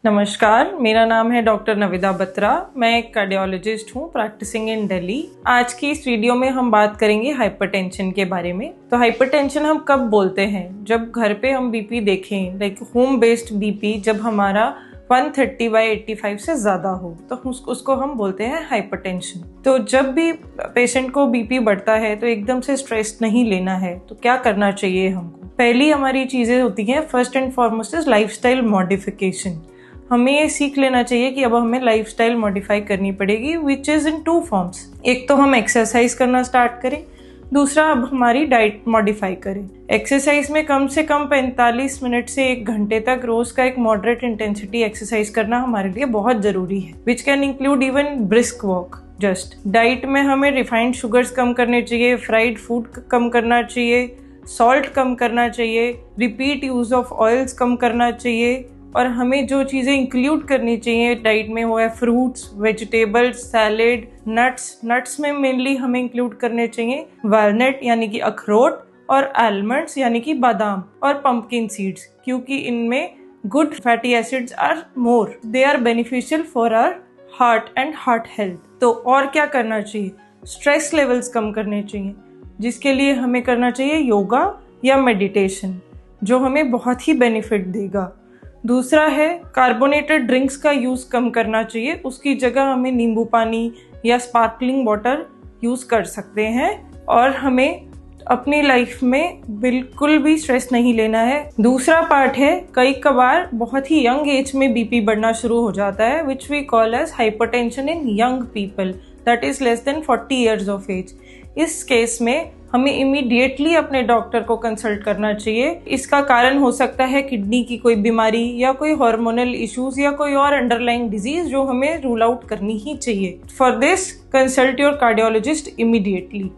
नमस्कार, मेरा नाम है डॉक्टर नविदा बत्रा। मैं एक कार्डियोलॉजिस्ट हूँ प्रैक्टिसिंग इन दिल्ली। आज की इस वीडियो में हम बात करेंगे हाइपरटेंशन के बारे में। तो हाइपरटेंशन हम कब बोलते हैं? जब घर पे हम बीपी देखें, लाइक होम बेस्ड बीपी, जब हमारा 130/85 से ज़्यादा हो तो उसको हम बोलते हैं हाइपरटेंशन। तो जब भी पेशेंट को बीपी बढ़ता है तो एकदम से स्ट्रेस नहीं लेना है। तो क्या करना चाहिए हमको? पहली हमारी चीज़ें होती हैं, first and foremost is lifestyle modification. हमें ये सीख लेना चाहिए कि अब हमें लाइफस्टाइल मॉडिफाई करनी पड़ेगी, विच इज़ इन 2 फॉर्म्स। एक तो हम एक्सरसाइज करना स्टार्ट करें, दूसरा अब हमारी डाइट मॉडिफाई करें। एक्सरसाइज में कम से कम 45 मिनट से 1 घंटे तक रोज का एक मॉडरेट इंटेंसिटी एक्सरसाइज करना हमारे लिए बहुत जरूरी है, which can include even brisk walk. Just diet में हमें रिफाइंड शुगर्स कम करने चाहिए, फ्राइड फूड कम करना चाहिए, सॉल्ट कम करना चाहिए, रिपीट यूज ऑफ ऑयल्स कम करना चाहिए। और हमें जो चीज़ें इंक्लूड करनी चाहिए डाइट में वो है फ्रूट्स, वेजिटेबल्स, सैलेड, नट्स में मेनली हमें इंक्लूड करने चाहिए वॉलनट यानी कि अखरोट, और आलमंड्स यानी कि बादाम, और पंपकिन सीड्स, क्योंकि इनमें good fatty acids are more, they are beneficial for our heart and heart health. तो और क्या करना चाहिए? स्ट्रेस लेवल्स कम करने चाहिए, जिसके लिए हमें करना चाहिए योगा या मेडिटेशन, जो हमें बहुत ही बेनिफिट देगा। दूसरा है कार्बोनेटेड ड्रिंक्स का यूज़ कम करना चाहिए, उसकी जगह हमें नींबू पानी या स्पार्कलिंग वाटर यूज़ कर सकते हैं। और हमें अपनी लाइफ में बिल्कुल भी स्ट्रेस नहीं लेना है। दूसरा पार्ट है, कई कबार बहुत ही यंग एज में बीपी बढ़ना शुरू हो जाता है, which we call age hypertension in young people, that is less than 40 years of age. इस केस में हमें इमीडिएटली अपने डॉक्टर को कंसल्ट करना चाहिए। इसका कारण हो सकता है किडनी की कोई बीमारी या कोई हार्मोनल इश्यूज या कोई और अंडरलाइंग डिजीज, जो हमें रूल आउट करनी ही चाहिए। For this consult your cardiologist immediately.